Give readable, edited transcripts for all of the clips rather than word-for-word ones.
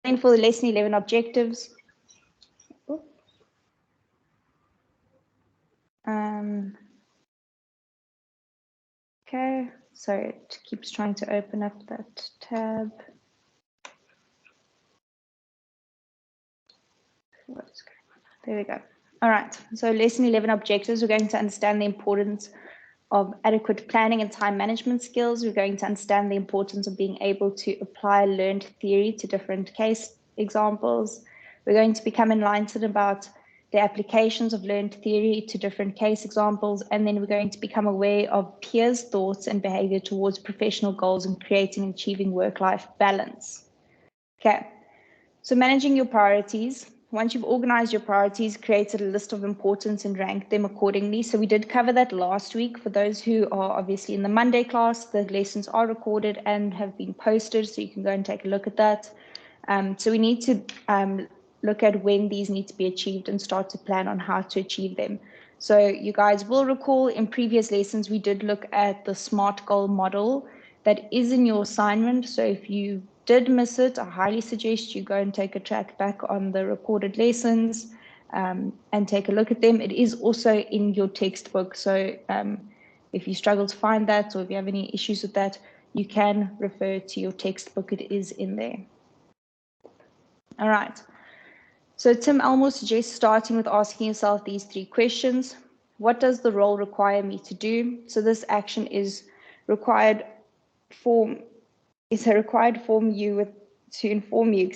then for the lesson 11 objectives, okay, so it keeps trying to open up that tab. What's going on? There we go. All right, so lesson 11 objectives, we're going to understand the importance of adequate planning and time management skills. We're going to understand the importance of being able to apply learned theory to different case examples. We're going to become enlightened about the applications of learned theory to different case examples, and then we're going to become aware of peers' thoughts and behavior towards professional goals and creating and achieving work-life balance. Okay, so managing your priorities. Once you've organized your priorities, created a list of importance and ranked them accordingly. So we did cover that last week. For those who are obviously in the Monday class, the lessons are recorded and have been posted, so you can go and take a look at that. So we need to look at when these need to be achieved and start to plan on how to achieve them. So you guys will recall in previous lessons, we did look at the SMART goal model that is in your assignment. So if you did miss it, I highly suggest you go and take a track back on the recorded lessons and take a look at them. It is also in your textbook. So if you struggle to find that, or if you have any issues with that, you can refer to your textbook. It is in there. All right. So Tim Elmore suggests starting with asking yourself these 3 questions. What does the role require me to do? So this action is required form. Is a required form to inform you,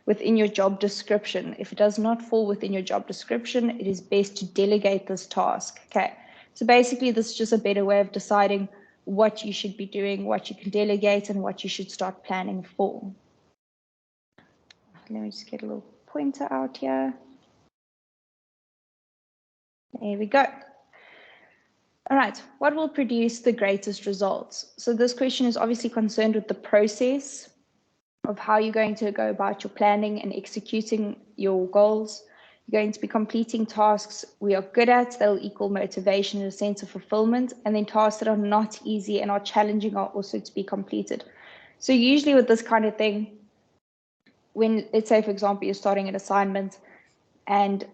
within your job description. If it does not fall within your job description, it is best to delegate this task. Okay, so basically this is just a better way of deciding what you should be doing, what you can delegate, and what you should start planning for. Let me just get a little pointer out here. There we go. All right, what will produce the greatest results? So this question is obviously concerned with the process of how you're going to go about your planning and executing your goals. You're going to be completing tasks we are good at, that will equal motivation and a sense of fulfillment, and then tasks that are not easy and are challenging are also to be completed. So usually with this kind of thing, when, let's say, for example, you're starting an assignment and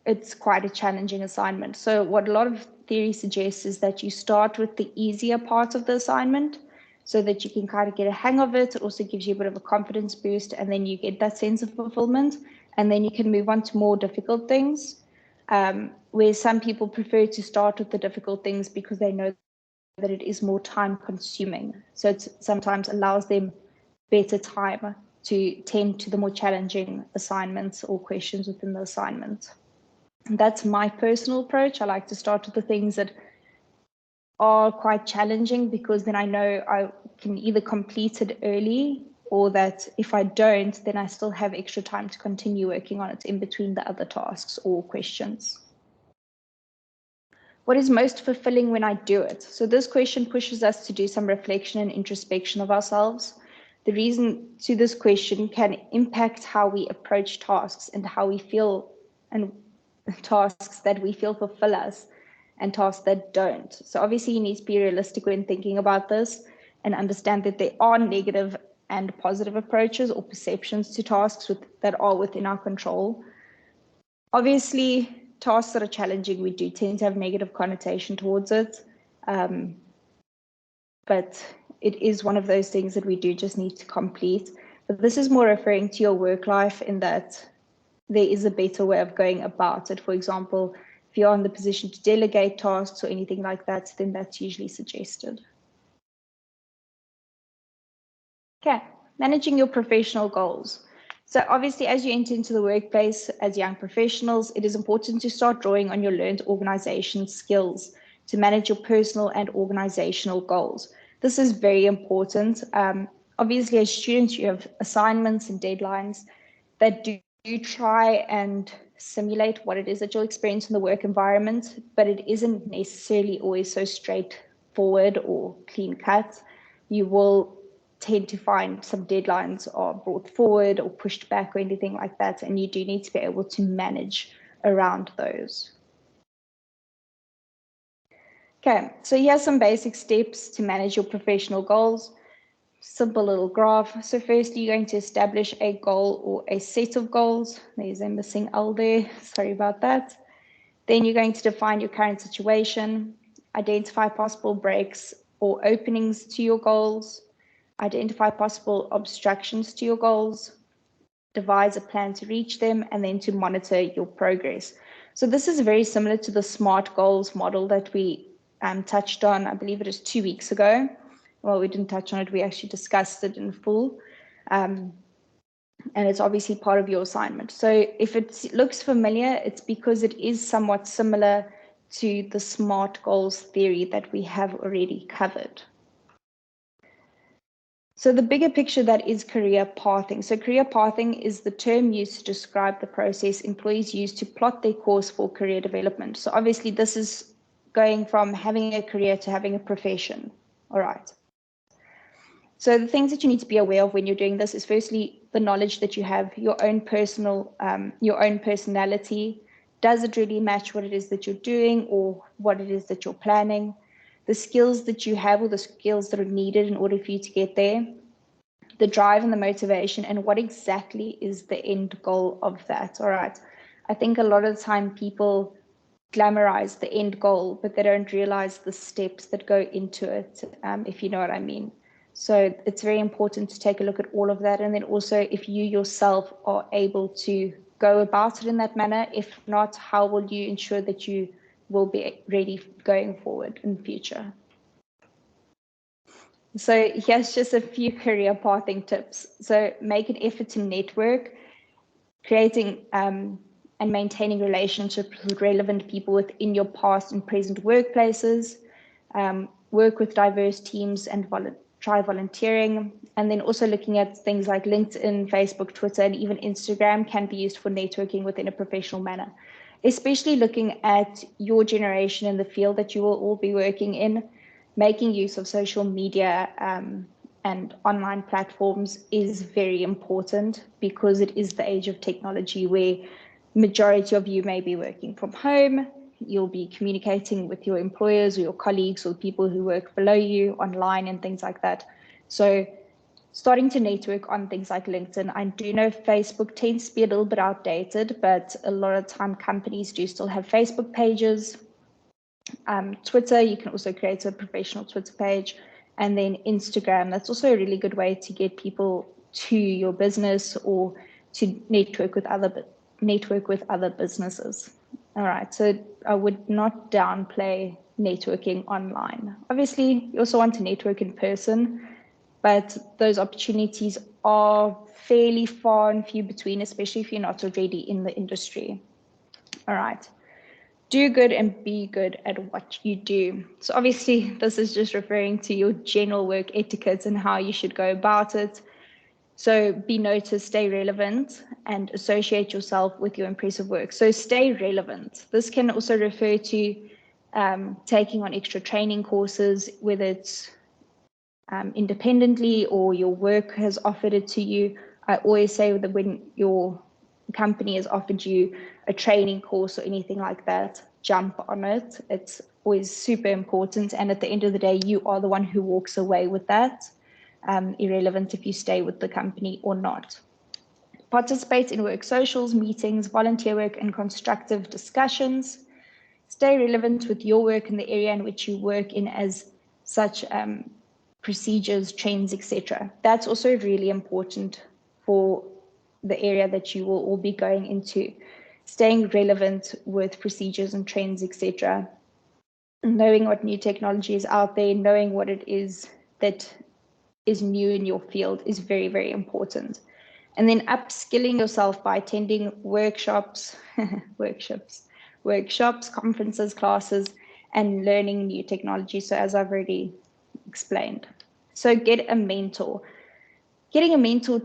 it's quite a challenging assignment. So what a lot of theory suggests is that you start with the easier part of the assignment so that you can kind of get a hang of it. It also gives you a bit of a confidence boost, and then you get that sense of fulfillment, and then you can move on to more difficult things, where some people prefer to start with the difficult things because they know that it is more time consuming. So it sometimes allows them better time to tend to the more challenging assignments or questions within the assignment. And that's my personal approach. I like to start with the things that are quite challenging, because then I know I can either complete it early, or that if I don't, then I still have extra time to continue working on it in between the other tasks or questions. What is most fulfilling when I do it? So this question pushes us to do some reflection and introspection of ourselves. The reason to this question can impact how we approach tasks and how we feel, and tasks that we feel fulfill us and tasks that don't. So obviously you need to be realistic when thinking about this and understand that there are negative and positive approaches or perceptions to tasks that are within our control. Obviously, tasks that are challenging, we do tend to have negative connotation towards it. But it is one of those things that we do just need to complete. But this is more referring to your work life, in that there is a better way of going about it. For example, if you're in the position to delegate tasks or anything like that, then that's usually suggested. Okay, managing your professional goals. So obviously, as you enter into the workplace as young professionals, it is important to start drawing on your learned organization skills to manage your personal and organizational goals. This is very important. Obviously, as students, you have assignments and deadlines that do try and simulate what it is that you'll experience in the work environment, but it isn't necessarily always so straightforward or clean cut. You will tend to find some deadlines are brought forward or pushed back or anything like that, and you do need to be able to manage around those. Okay, so here's some basic steps to manage your professional goals. simple little graph. So firstly, you're going to establish a goal or a set of goals. There's a missing L there. Sorry about that. Then you're going to define your current situation, identify possible breaks or openings to your goals, identify possible obstructions to your goals, devise a plan to reach them, and then to monitor your progress. So this is very similar to the SMART goals model that we touched on, I believe it is 2 weeks ago. Well, we didn't touch on it, we actually discussed it in full. And it's obviously part of your assignment. So if it looks familiar, it's because it is somewhat similar to the SMART goals theory that we have already covered. So the bigger picture, that is career pathing. So career pathing is the term used to describe the process employees use to plot their course for career development. So obviously this is going from having a career to having a profession. All right. So the things that you need to be aware of when you're doing this is firstly, the knowledge that you have, your own personality. Does it really match what it is that you're doing or what it is that you're planning? The skills that you have or the skills that are needed in order for you to get there, the drive and the motivation, and what exactly is the end goal of that. All right. I think a lot of the time people glamorize the end goal, but they don't realize the steps that go into it, if you know what I mean. So it's very important to take a look at all of that. And then also, if you yourself are able to go about it in that manner, if not, how will you ensure that you will be ready going forward in the future? So here's just a few career pathing tips. So make an effort to network, creating and maintaining relationships with relevant people within your past and present workplaces, work with diverse teams and try volunteering, and then also looking at things like LinkedIn, Facebook, Twitter, and even Instagram can be used for networking within a professional manner, especially looking at your generation in the field that you will all be working in. Making use of social media and online platforms is very important because it is the age of technology where majority of you may be working from home. You'll be communicating with your employers or your colleagues or people who work below you online and things like that. So starting to network on things like LinkedIn. I do know Facebook tends to be a little bit outdated, but a lot of time companies do still have Facebook pages. Twitter, you can also create a professional Twitter page. And then Instagram, that's also a really good way to get people to your business or to network with other businesses. All right, so I would not downplay networking online. Obviously, you also want to network in person, but those opportunities are fairly far and few between, especially if you're not already in the industry. All right. Do good and be good at what you do. So obviously, this is just referring to your general work etiquette and how you should go about it. So be noticed, stay relevant, and associate yourself with your impressive work. So stay relevant. This can also refer to taking on extra training courses, whether it's independently or your work has offered it to you. I always say that when your company has offered you a training course or anything like that, jump on it. It's always super important. And at the end of the day, you are the one who walks away with that. Irrelevant if you stay with the company or not. Participate in work socials, meetings, volunteer work, and constructive discussions. Stay relevant with your work in the area in which you work in as such procedures, trends, etc. That's also really important for the area that you will all be going into. Staying relevant with procedures and trends, etc. Knowing what new technology is out there, knowing what it is that is new in your field is very, very important. And then upskilling yourself by attending workshops, conferences, classes, and learning new technology. So as I've already explained. So get a mentor. Getting a mentor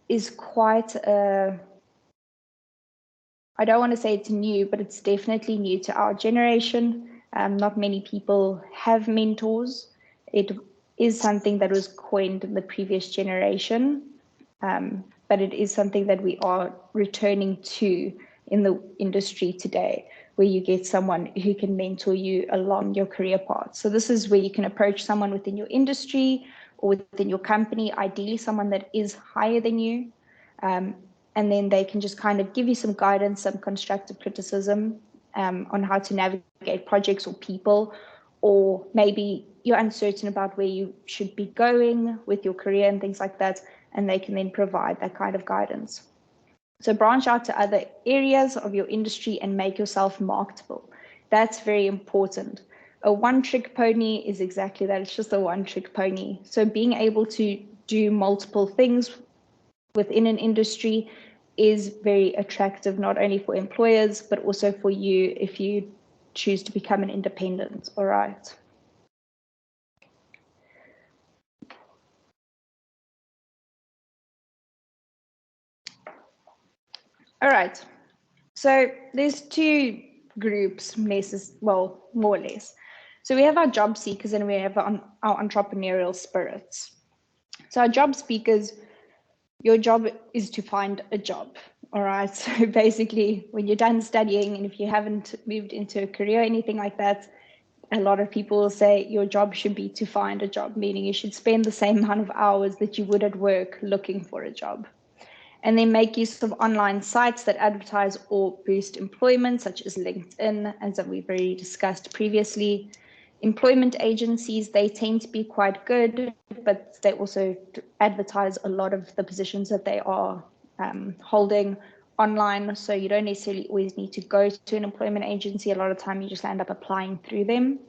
is quite I don't want to say it's new, but it's definitely new to our generation. Not many people have mentors. It is something that was coined in the previous generation, but it is something that we are returning to in the industry today, where you get someone who can mentor you along your career path. So this is where you can approach someone within your industry or within your company, ideally someone that is higher than you. And then they can just kind of give you some guidance, some constructive criticism on how to navigate projects or people, or maybe you're uncertain about where you should be going with your career and things like that, and they can then provide that kind of guidance. So branch out to other areas of your industry and make yourself marketable. That's very important. A one-trick pony is exactly that. It's just a one-trick pony. So being able to do multiple things within an industry is very attractive, not only for employers, but also for you if you choose to become an independent. All right. All right. So there's two groups, well, more or less. So we have our job seekers and we have our entrepreneurial spirits. So our job seekers, your job is to find a job. All right. So basically, when you're done studying and if you haven't moved into a career or anything like that, a lot of people will say your job should be to find a job, meaning you should spend the same amount of hours that you would at work looking for a job. And then make use of online sites that advertise or boost employment, such as LinkedIn, as we've already discussed previously. Employment agencies, they tend to be quite good, but they also advertise a lot of the positions that they are holding online. So you don't necessarily always need to go to an employment agency. A lot of time you just end up applying through them.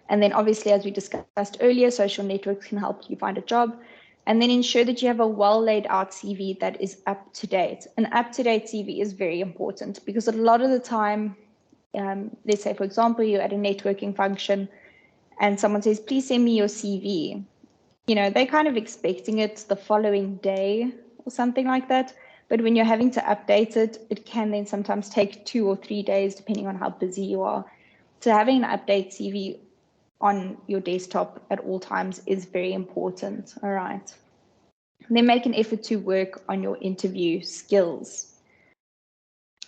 And then obviously, as we discussed earlier, social networks can help you find a job. And then ensure that you have a well laid out CV that is up to date. An up to date CV is very important because a lot of the time, let's say, for example, you're at a networking function and someone says, please send me your CV. You know, they're kind of expecting it the following day or something like that. But when you're having to update it, it can then sometimes take 2 or 3 days, depending on how busy you are. So having an update CV on your desktop at all times is very important. All right. And then make an effort to work on your interview skills.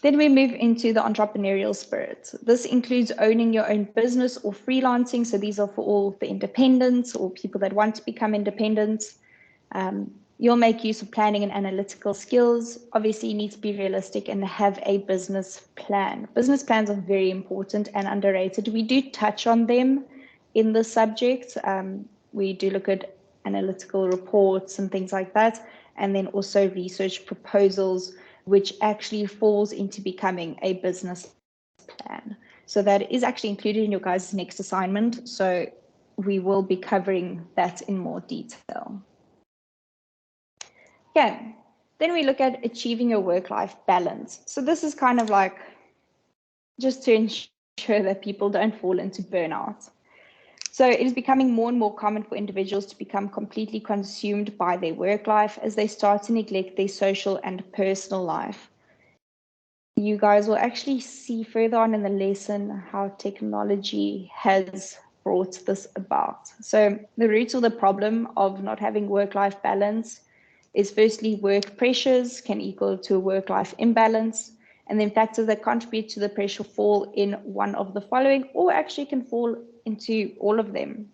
Then we move into the entrepreneurial spirit. This includes owning your own business or freelancing. So these are for all the independents or people that want to become independent. You'll make use of planning and analytical skills. Obviously, you need to be realistic and have a business plan. Business plans are very important and underrated. We do touch on them in the subject. We do look at analytical reports and things like that, and then also research proposals, which actually falls into becoming a business plan. So that is actually included in your guys' next assignment. So we will be covering that in more detail. Okay, then we look at achieving your work-life balance. So this is kind of like just to ensure that people don't fall into burnout. So it is becoming more and more common for individuals to become completely consumed by their work life as they start to neglect their social and personal life. You guys will actually see further on in the lesson how technology has brought this about. So the roots of the problem of not having work-life balance is firstly work pressures can equal to a work-life imbalance, and then factors that contribute to the pressure fall in one of the following, or actually can fall into all of them.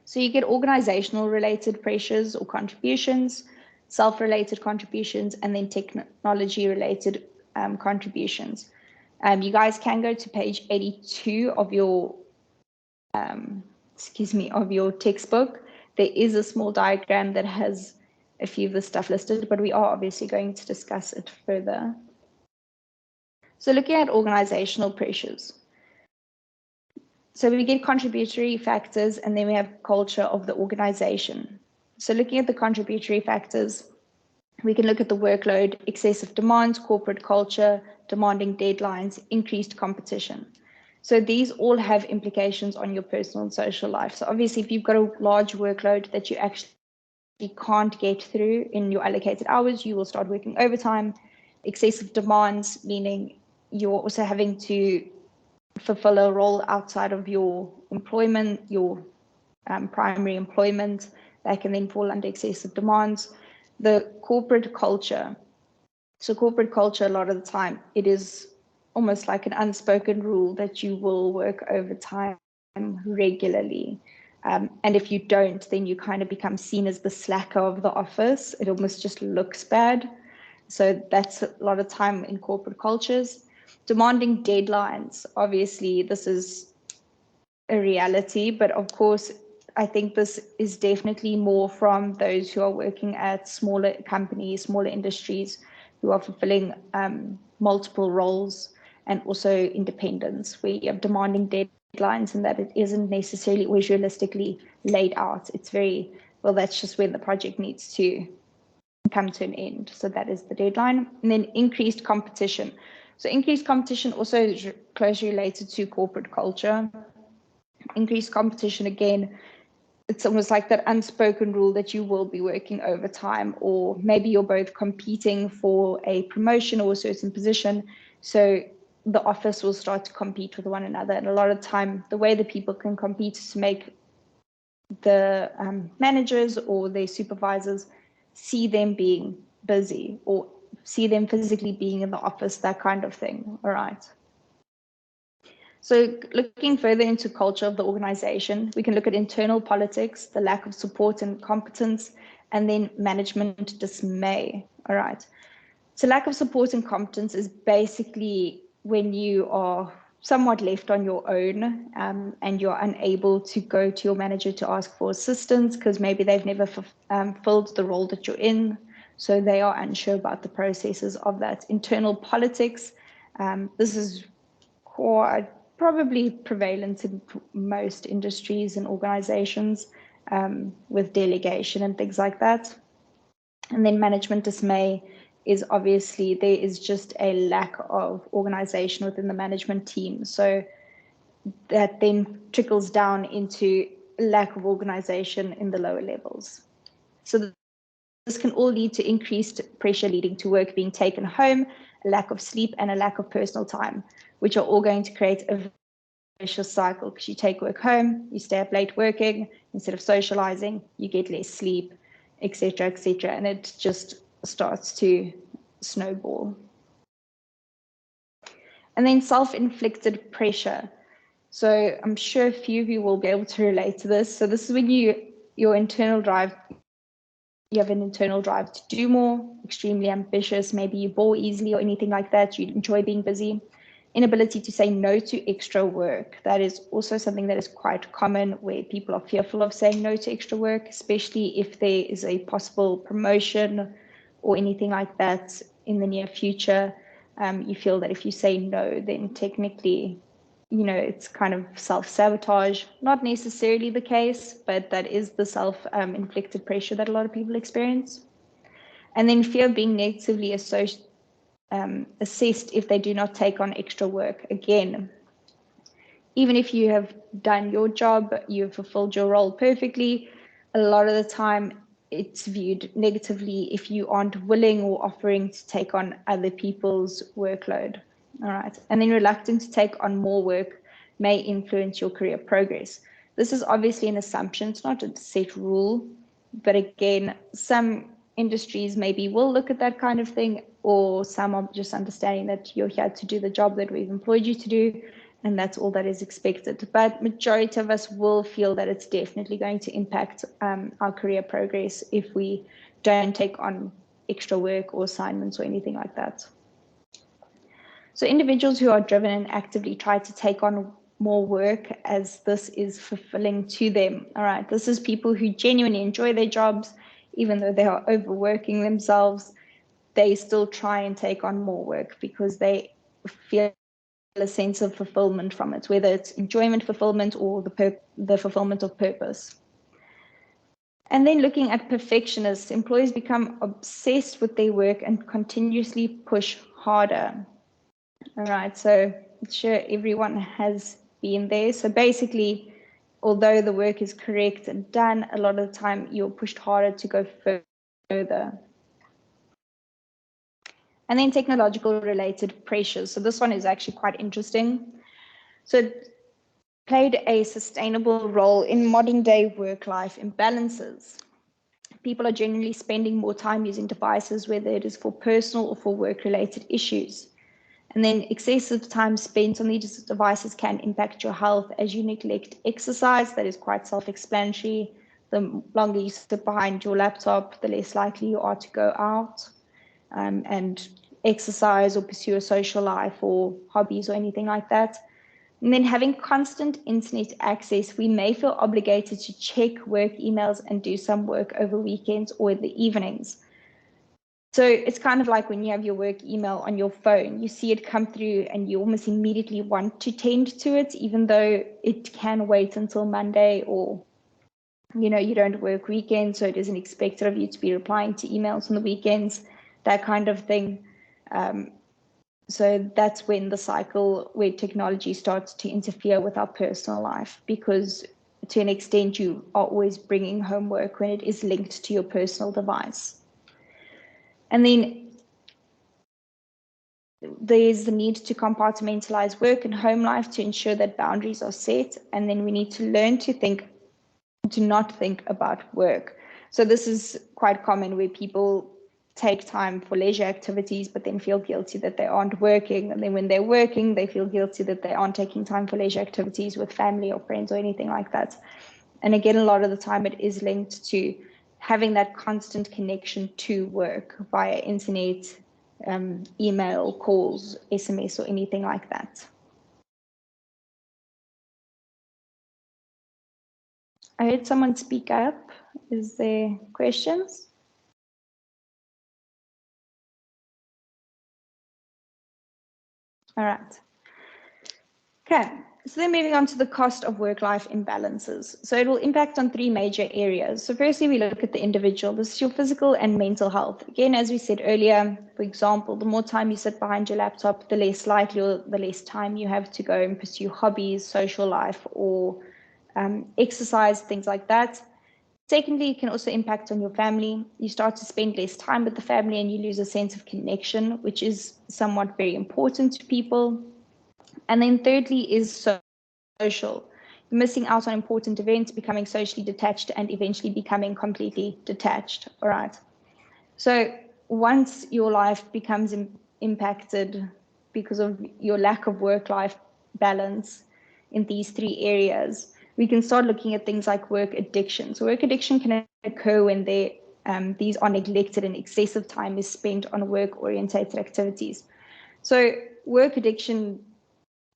So you get organizational related pressures or contributions, self-related contributions, and then technology related contributions. You guys can go to page 82 of your of your textbook. There is a small diagram that has a few of the stuff listed, but we are obviously going to discuss it further. So looking at organizational pressures. So we get contributory factors, and then we have culture of the organization. So looking at the contributory factors, we can look at the workload, excessive demands, corporate culture, demanding deadlines, increased competition. So these all have implications on your personal and social life. So obviously, if you've got a large workload that you actually can't get through in your allocated hours, you will start working overtime. Excessive demands, meaning you're also having to fulfill a role outside of your employment, your primary employment, that can then fall under excessive demands. The corporate culture. So corporate culture, a lot of the time, it is almost like an unspoken rule that you will work overtime regularly. And if you don't, then you kind of become seen as the slacker of the office. It almost just looks bad. So that's a lot of time in corporate cultures. Demanding deadlines. Obviously, this is a reality, but of course, I think this is definitely more from those who are working at smaller companies, smaller industries, who are fulfilling multiple roles, and also independence, where you have demanding deadlines and that it isn't necessarily always realistically laid out. It's very, well, that's just when the project needs to come to an end. So that is the deadline. And then increased competition. So increased competition also is closely related to corporate culture. Increased competition, again, it's almost like that unspoken rule that you will be working overtime, or maybe you're both competing for a promotion or a certain position. So the office will start to compete with one another. And a lot of time, the way that people can compete is to make the managers or their supervisors see them being busy or see them physically being in the office, that kind of thing. All right. So looking further into culture of the organization, we can look at internal politics, the lack of support and competence, and then management dismay. All right. So lack of support and competence is basically when you are somewhat left on your own and you're unable to go to your manager to ask for assistance because maybe they've never filled the role that you're in. So they are unsure about the processes of that. Internal politics, this is quite probably prevalent in most industries and organizations with delegation and things like that. And then management dismay is obviously there is just a lack of organization within the management team. So that then trickles down into lack of organization in the lower levels. So this can all lead to increased pressure leading to work being taken home, a lack of sleep, and a lack of personal time, which are all going to create a vicious cycle because you take work home, you stay up late working, instead of socializing, you get less sleep, etc., etc., and it just starts to snowball. And then self-inflicted pressure. So I'm sure a few of you will be able to relate to this. So this is when your internal drive, you have an internal drive to do more, extremely ambitious, maybe you bore easily or anything like that, you enjoy being busy. Inability to say no to extra work. That is also something that is quite common where people are fearful of saying no to extra work, especially if there is a possible promotion or anything like that in the near future. You feel that if you say no, then technically, it's kind of self-sabotage. Not necessarily the case, but that is the self-inflicted pressure that a lot of people experience. And then fear of being negatively assessed if they do not take on extra work. Again, even if you have done your job, you've fulfilled your role perfectly, a lot of the time it's viewed negatively if you aren't willing or offering to take on other people's workload. All right. And then reluctant to take on more work may influence your career progress. This is obviously an assumption. It's not a set rule. But again, some industries maybe will look at that kind of thing, or some are just understanding that you're here to do the job that we've employed you to do, and that's all that is expected. But majority of us will feel that it's definitely going to impact our career progress if we don't take on extra work or assignments or anything like that. So individuals who are driven and actively try to take on more work as this is fulfilling to them. All right, this is people who genuinely enjoy their jobs, even though they are overworking themselves, they still try and take on more work because they feel a sense of fulfillment from it, whether it's enjoyment fulfillment or the fulfillment of purpose. And then looking at perfectionists, employees become obsessed with their work and continuously push harder. All right, so I'm sure everyone has been there. So basically, although the work is correct and done, a lot of the time you're pushed harder to go further. And then technological related pressures. So this one is actually quite interesting. So it played a sustainable role in modern day work-life imbalances. People are generally spending more time using devices, whether it is for personal or for work-related issues. And then excessive time spent on these devices can impact your health as you neglect exercise. That is quite self-explanatory. The longer you sit behind your laptop, the less likely you are to go out and exercise or pursue a social life or hobbies or anything like that. And then having constant internet access, we may feel obligated to check work emails and do some work over weekends or in the evenings. So it's kind of like when you have your work email on your phone, you see it come through and you almost immediately want to tend to it, even though it can wait until Monday, or, you know, you don't work weekends, so it isn't expected of you to be replying to emails on the weekends, that kind of thing. So that's when the cycle where technology starts to interfere with our personal life, because to an extent you are always bringing home work when it is linked to your personal device. And then there's the need to compartmentalize work and home life to ensure that boundaries are set. And then we need to learn to not think about work. So this is quite common where people take time for leisure activities, but then feel guilty that they aren't working. And then when they're working, they feel guilty that they aren't taking time for leisure activities with family or friends or anything like that. And again, a lot of the time it is linked to having that constant connection to work via internet, email, calls, SMS, or anything like that. I heard someone speak up. Is there questions? All right. Okay, so then moving on to the cost of work-life imbalances. So it will impact on three major areas. So firstly, we look at the individual. This is your physical and mental health. Again, as we said earlier, for example, the more time you sit behind your laptop, the less likely or the less time you have to go and pursue hobbies, social life, or exercise, things like that. Secondly, it can also impact on your family. You start to spend less time with the family and you lose a sense of connection, which is somewhat very important to people. And then thirdly is social. You're missing out on important events, becoming socially detached, and eventually becoming completely detached. All right. So once your life becomes impacted because of your lack of work-life balance in these three areas, we can start looking at things like work addiction. So work addiction can occur when these are neglected and excessive time is spent on work-orientated activities. So work addiction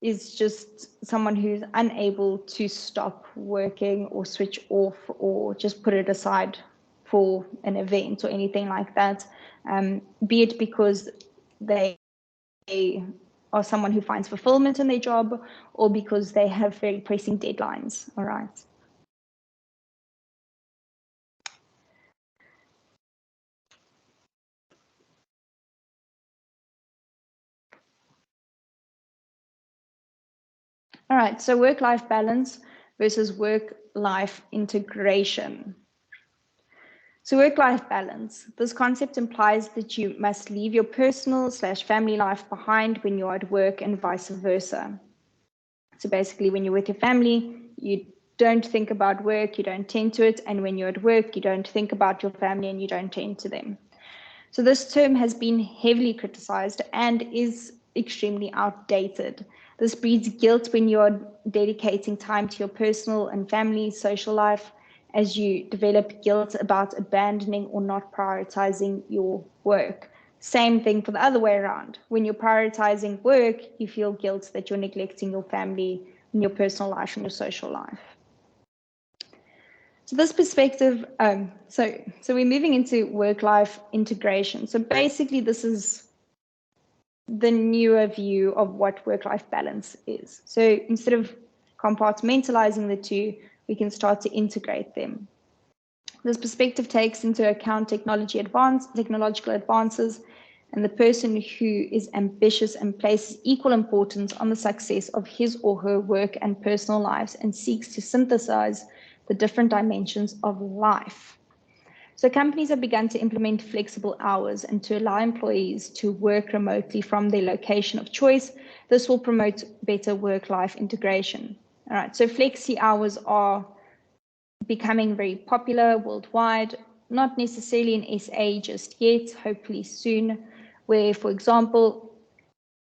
is just someone who's unable to stop working or switch off or just put it aside for an event or anything like that, be it because they are someone who finds fulfillment in their job or because they have very pressing deadlines. All right. All right, so work-life balance versus work-life integration. So work-life balance. This concept implies that you must leave your personal/family life behind when you're at work and vice versa. So basically, when you're with your family, you don't think about work, you don't tend to it. And when you're at work, you don't think about your family and you don't tend to them. So this term has been heavily criticized and is extremely outdated. This breeds guilt when you're dedicating time to your personal and family social life, as you develop guilt about abandoning or not prioritizing your work. Same thing for the other way around. When you're prioritizing work, you feel guilt that you're neglecting your family and your personal life and your social life. So this perspective, so we're moving into work-life integration. So basically, this is the newer view of what work-life balance is. So instead of compartmentalizing the two, we can start to integrate them. This perspective takes into account technological advances, and the person who is ambitious and places equal importance on the success of his or her work and personal lives and seeks to synthesize the different dimensions of life. So companies have begun to implement flexible hours and to allow employees to work remotely from their location of choice. This will promote better work-life integration. All right, so flexi hours are becoming very popular worldwide, not necessarily in SA just yet, hopefully soon, where, for example,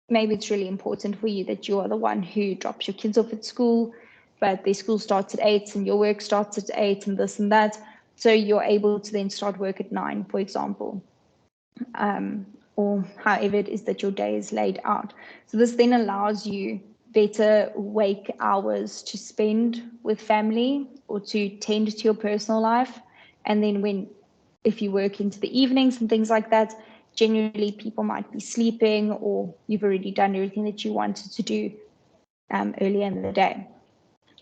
maybe it's really important for you that you are the one who drops your kids off at school, but their school starts at 8 and your work starts at 8 and this and that. So you're able to then start work at 9, for example, or however it is that your day is laid out. So this then allows you better wake hours to spend with family or to tend to your personal life. And then if you work into the evenings and things like that, generally people might be sleeping or you've already done everything that you wanted to do earlier in the day.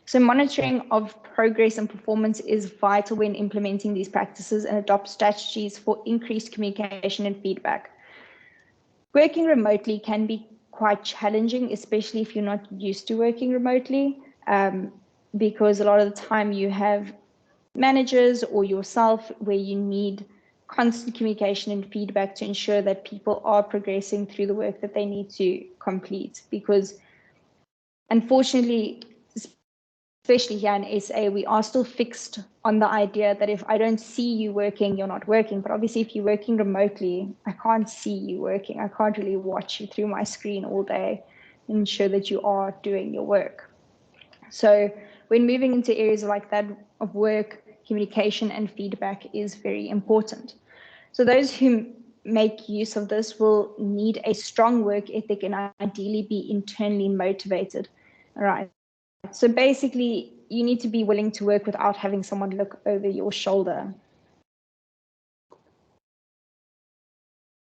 So monitoring of progress and performance is vital when implementing these practices and adopt strategies for increased communication and feedback. Working remotely can be quite challenging, especially if you're not used to working remotely, because a lot of the time you have managers or yourself where you need constant communication and feedback to ensure that people are progressing through the work that they need to complete. Because unfortunately, especially here in SA, we are still fixed on the idea that if I don't see you working, you're not working. But obviously, if you're working remotely, I can't see you working. I can't really watch you through my screen all day and ensure that you are doing your work. So when moving into areas like that of work, communication and feedback is very important. So those who make use of this will need a strong work ethic and ideally be internally motivated. All right. So basically, you need to be willing to work without having someone look over your shoulder.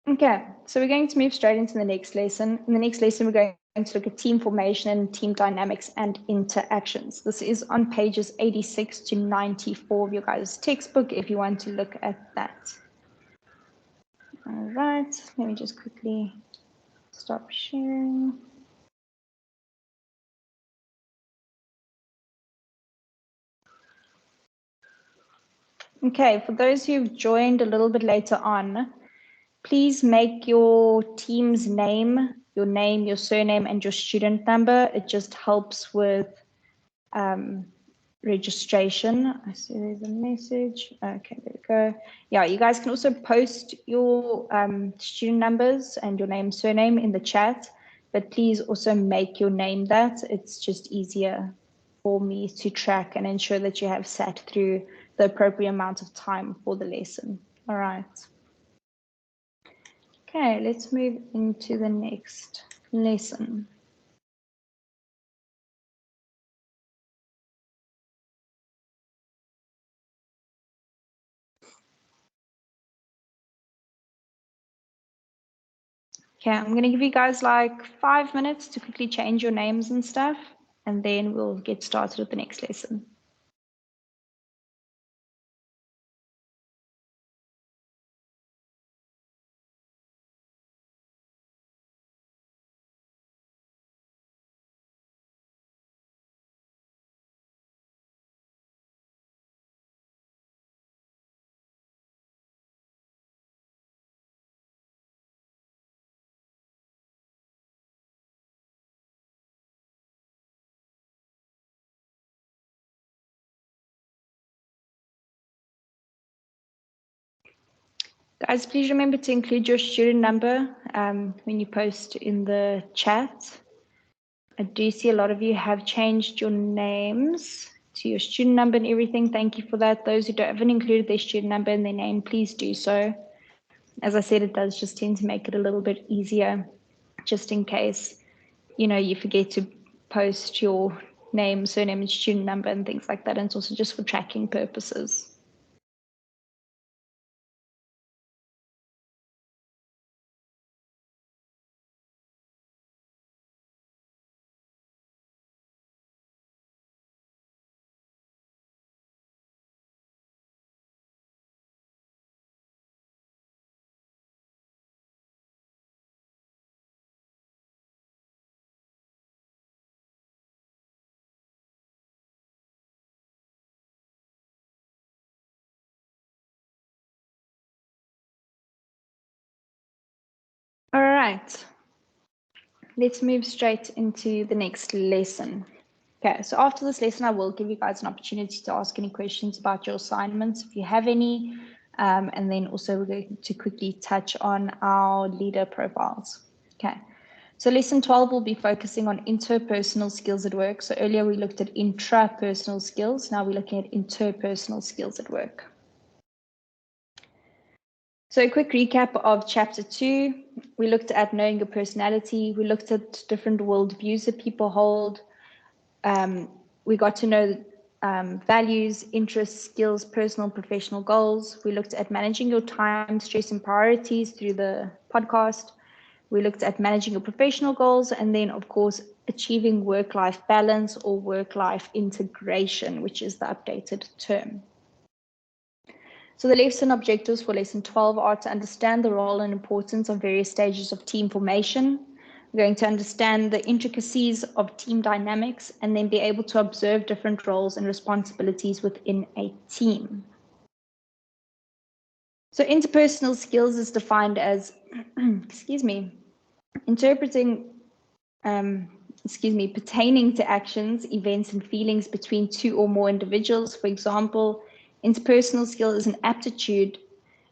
Okay, so we're going to move straight into the next lesson. In the next lesson, we're going to look at team formation, team dynamics, and interactions. This is on pages 86 to 94 of your guys' textbook if you want to look at that. All right, let me just quickly stop sharing. Okay, for those who've joined a little bit later on, please make your team's name, your surname, and your student number. It just helps with registration. I see there's a message. Okay, there we go. Yeah, you guys can also post your student numbers and your name, surname in the chat, but please also make your name that. It's just easier for me to track and ensure that you have sat through the appropriate amount of time for the lesson. All right. Okay, let's move into the next lesson. Okay, I'm going to give you guys like 5 minutes to quickly change your names and stuff, and then we'll get started with the next lesson. Guys, please remember to include your student number when you post in the chat. I do see a lot of you have changed your names to your student number and everything. Thank you for that. Those who haven't included their student number and their name, please do so. As I said, it does just tend to make it a little bit easier, just in case, you forget to post your name, surname, and student number and things like that. And it's also just for tracking purposes. All right, let's move straight into the next lesson. Okay, so after this lesson, I will give you guys an opportunity to ask any questions about your assignments if you have any, and then also we're going to quickly touch on our leader profiles. Okay, So lesson 12 will be focusing on interpersonal skills at work. So earlier we looked at intrapersonal skills. Now we're looking at interpersonal skills at work. So a quick recap of chapter 2. We looked at knowing your personality. We looked at different worldviews that people hold. We got to know values, interests, skills, personal and professional goals. We looked at managing your time, stress, and priorities through the podcast. We looked at managing your professional goals, and then, of course, achieving work-life balance or work-life integration, which is the updated term. So the lesson objectives for lesson 12 are to understand the role and importance of various stages of team formation. We're going to understand the intricacies of team dynamics and then be able to observe different roles and responsibilities within a team. So interpersonal skills is defined as, pertaining to actions, events, and feelings between two or more individuals. For example, interpersonal skill is an aptitude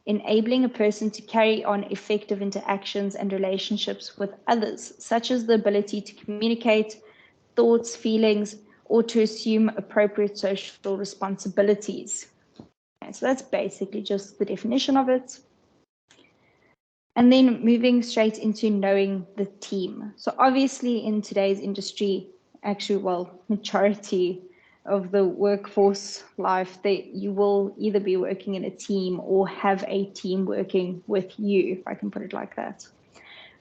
enabling a person to carry on effective interactions and relationships with others, such as the ability to communicate thoughts, feelings, or to assume appropriate social responsibilities. Okay, so that's basically just the definition of it. And then moving straight into knowing the team. So obviously in today's industry, majority of the workforce life, you will either be working in a team or have a team working with you, if I can put it like that.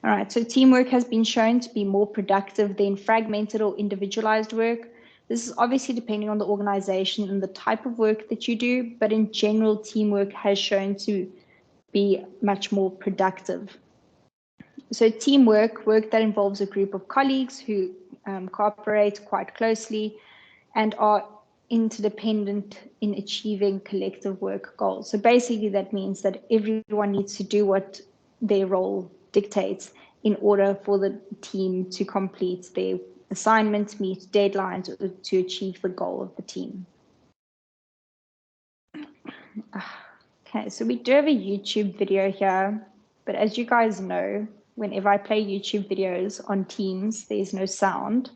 All right, so teamwork has been shown to be more productive than fragmented or individualized work. This is obviously depending on the organization and the type of work that you do, but in general, teamwork has shown to be much more productive. So teamwork, work that involves a group of colleagues who cooperate quite closely and are interdependent in achieving collective work goals. So basically that means that everyone needs to do what their role dictates in order for the team to complete their assignments, meet deadlines, or to achieve the goal of the team. Okay, so we do have a YouTube video here, but as you guys know, whenever I play YouTube videos on Teams, there's no sound.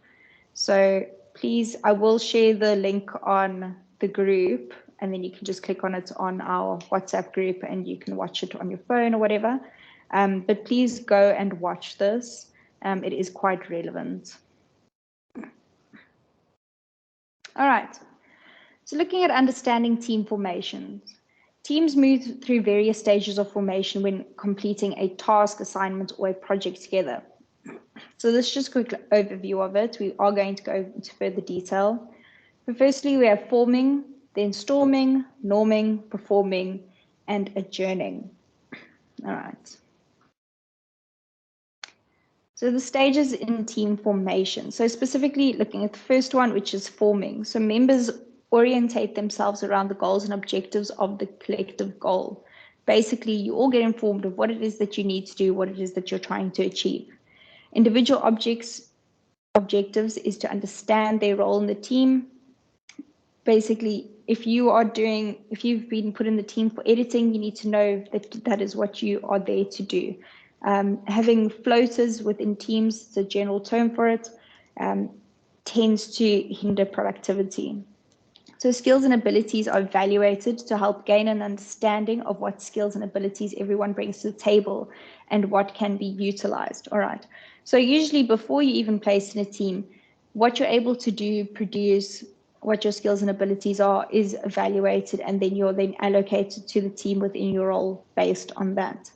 So please, I will share the link on the group, and then you can just click on it on our WhatsApp group and you can watch it on your phone or whatever. But please go and watch this. It is quite relevant. All right. So looking at understanding team formations. Teams move through various stages of formation when completing a task, assignment, or a project together. So this is just a quick overview of it. We are going to go into further detail. But firstly, we have forming, then storming, norming, performing, and adjourning. All right. So the stages in team formation. So specifically looking at the first one, which is forming. So members orientate themselves around the goals and objectives of the collective goal. Basically, you all get informed of what it is that you need to do, what it is that you're trying to achieve. Individual objectives is to understand their role in the team. Basically, if you've been put in the team for editing, you need to know that that is what you are there to do. Having floaters within teams, it's a general term for it, tends to hinder productivity. So skills and abilities are evaluated to help gain an understanding of what skills and abilities everyone brings to the table and what can be utilized. All right. So usually before you even place in a team, what you're able to do, produce, what your skills and abilities are is evaluated, and then you're then allocated to the team within your role based on that.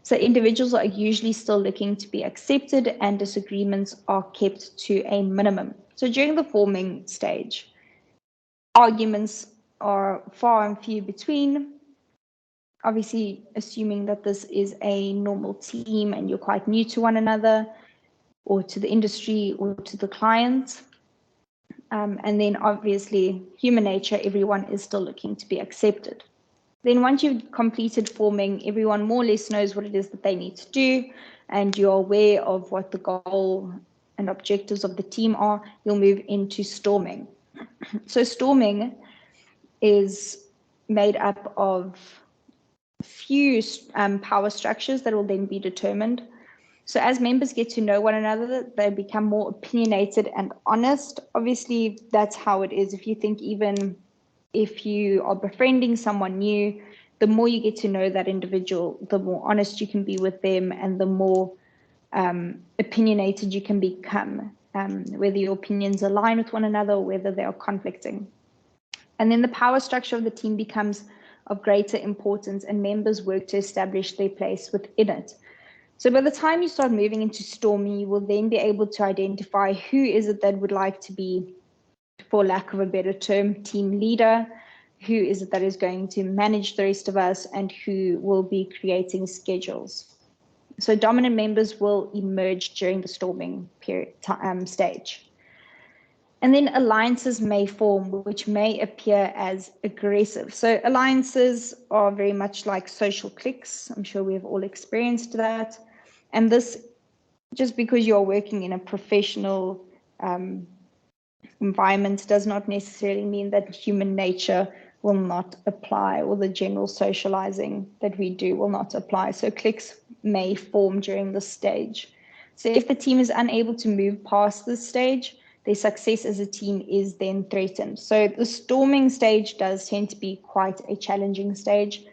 So individuals are usually still looking to be accepted and disagreements are kept to a minimum. So during the forming stage, arguments are far and few between, obviously assuming that this is a normal team and you're quite new to one another or to the industry or to the client. And then obviously human nature, everyone is still looking to be accepted. Then once you've completed forming, everyone more or less knows what it is that they need to do, and you're aware of what the goal and objectives of the team are, you'll move into storming. So storming is made up of a few power structures that will then be determined. So as members get to know one another, they become more opinionated and honest. Obviously, that's how it is. If you think even if you are befriending someone new, the more you get to know that individual, the more honest you can be with them and the more opinionated you can become, whether your opinions align with one another or whether they are conflicting. And then the power structure of the team becomes of greater importance and members work to establish their place within it. So by the time you start moving into storming, you will then be able to identify who is it that would like to be, for lack of a better term, team leader, who is it that is going to manage the rest of us, and who will be creating schedules. So dominant members will emerge during the storming period stage. And then alliances may form, which may appear as aggressive. So alliances are very much like social cliques. I'm sure we've all experienced that. And this, just because you're working in a professional environment, does not necessarily mean that human nature will not apply, or the general socializing that we do will not apply. So cliques may form during this stage. So if the team is unable to move past this stage, their success as a team is then threatened. So the storming stage does tend to be quite a challenging stage,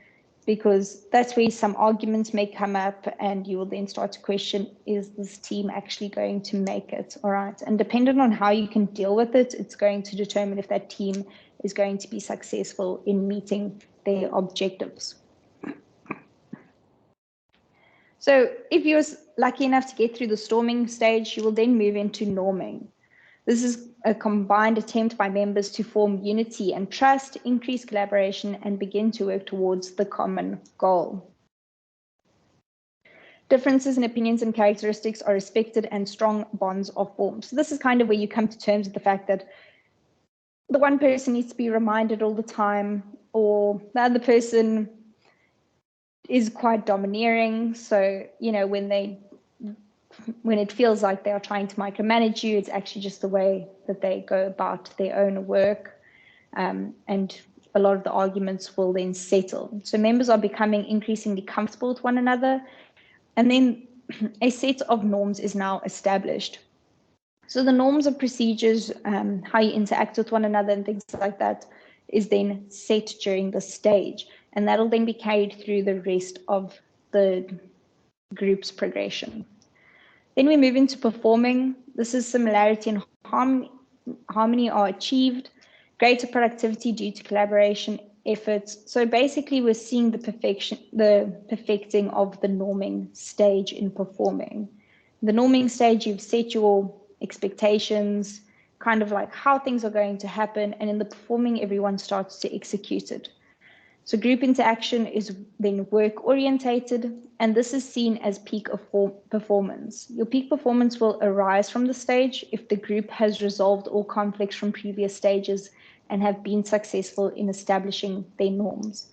because that's where some arguments may come up and you will then start to question, is this team actually going to make it? All right. And depending on how you can deal with it, it's going to determine if that team is going to be successful in meeting their objectives. So if you're lucky enough to get through the storming stage, you will then move into norming. This is a combined attempt by members to form unity and trust, increase collaboration, and begin to work towards the common goal. Differences in opinions and characteristics are respected and strong bonds are formed. So this is kind of where you come to terms with the fact that the one person needs to be reminded all the time, or the other person is quite domineering. So, you know, when it feels like they are trying to micromanage you, it's actually just the way that they go about their own work. And a lot of the arguments will then settle. So members are becoming increasingly comfortable with one another. And then a set of norms is now established. So the norms of procedures, how you interact with one another and things like that, is then set during the stage. And that'll then be carried through the rest of the group's progression. Then we move into performing. This is similarity and harmony are achieved, greater productivity due to collaboration efforts. So basically we're seeing the perfecting of the norming stage in performing. The norming stage, you've set your expectations, kind of like how things are going to happen, and in the performing, everyone starts to execute it. So group interaction is then work orientated, and this is seen as peak of performance. Your peak performance will arise from the stage if the group has resolved all conflicts from previous stages and have been successful in establishing their norms.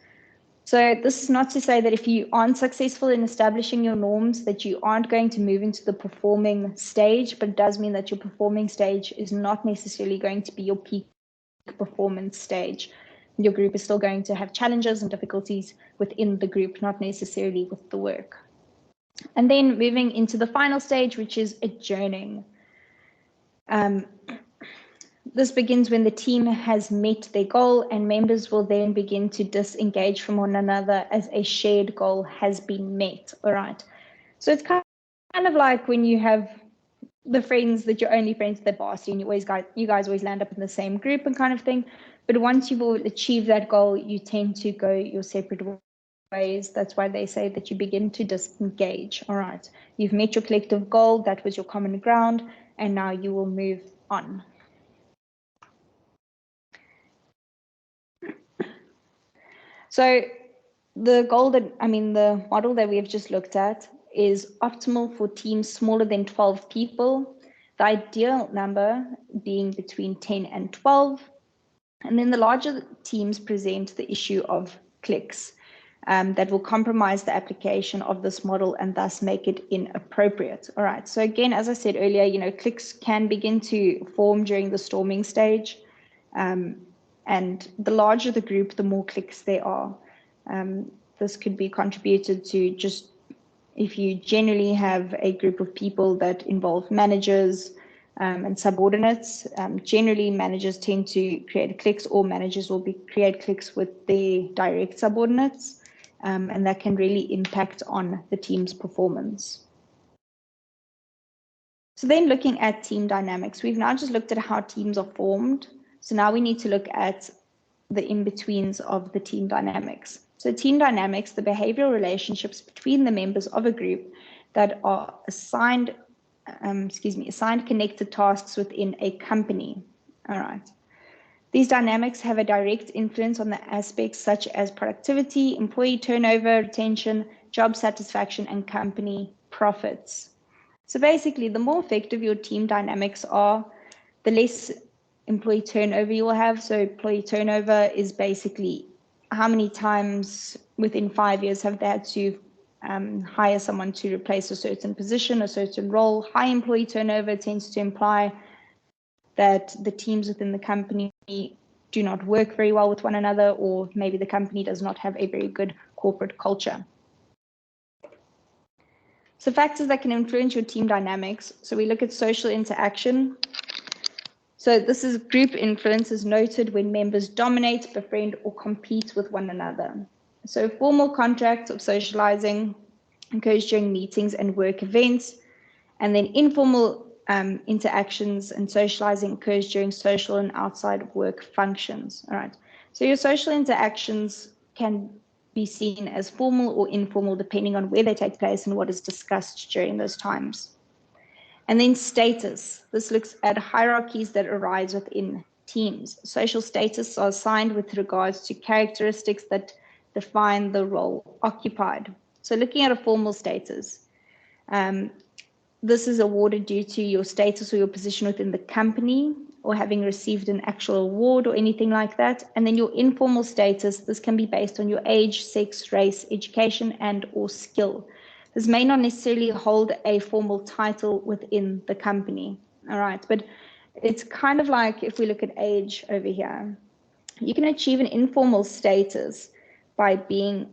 So this is not to say that if you aren't successful in establishing your norms, that you aren't going to move into the performing stage, but it does mean that your performing stage is not necessarily going to be your peak performance stage. Your group is still going to have challenges and difficulties within the group, not necessarily with the work. And then moving into the final stage, which is adjourning. This begins when the team has met their goal, and members will then begin to disengage from one another as a shared goal has been met. All right. So it's kind of like when you have the friends that you're only friends with at varsity, and you guys always land up in the same group and kind of thing. But once you've achieved that goal, you tend to go your separate ways. That's why they say that you begin to disengage. All right. You've met your collective goal. That was your common ground. And now you will move on. So the model that we have just looked at is optimal for teams smaller than 12 people, the ideal number being between 10 and 12. And then the larger teams present the issue of cliques that will compromise the application of this model and thus make it inappropriate. All right. So again, as I said earlier, cliques can begin to form during the storming stage. And the larger the group, the more cliques there are. This could be contributed to just if you generally have a group of people that involve managers and subordinates, generally managers tend to create cliques, or managers will create cliques with their direct subordinates, and that can really impact on the team's performance. So then looking at team dynamics, we've now just looked at how teams are formed. So now we need to look at the in-betweens of the team dynamics. So team dynamics, the behavioral relationships between the members of a group that are assigned connected tasks within a company. All right. These dynamics have a direct influence on the aspects such as productivity, employee turnover, retention, job satisfaction, and company profits. So basically, the more effective your team dynamics are, the less employee turnover you will have. So employee turnover is basically how many times within 5 years have they had to hire someone to replace a certain position, a certain role. High employee turnover tends to imply that the teams within the company do not work very well with one another, or maybe the company does not have a very good corporate culture. So factors that can influence your team dynamics. So we look at social interaction. So this is group influence is noted when members dominate, befriend, or compete with one another. So formal contracts of socializing occurs during meetings and work events, and then informal interactions and socializing occurs during social and outside work functions. All right. So your social interactions can be seen as formal or informal depending on where they take place and what is discussed during those times. And then status. This looks at hierarchies that arise within teams. Social status are assigned with regards to characteristics that define the role occupied. So looking at a formal status, this is awarded due to your status or your position within the company, or having received an actual award or anything like that. And then your informal status, this can be based on your age, sex, race, education, and or skill. This may not necessarily hold a formal title within the company, all right? But it's kind of like if we look at age over here, you can achieve an informal status by being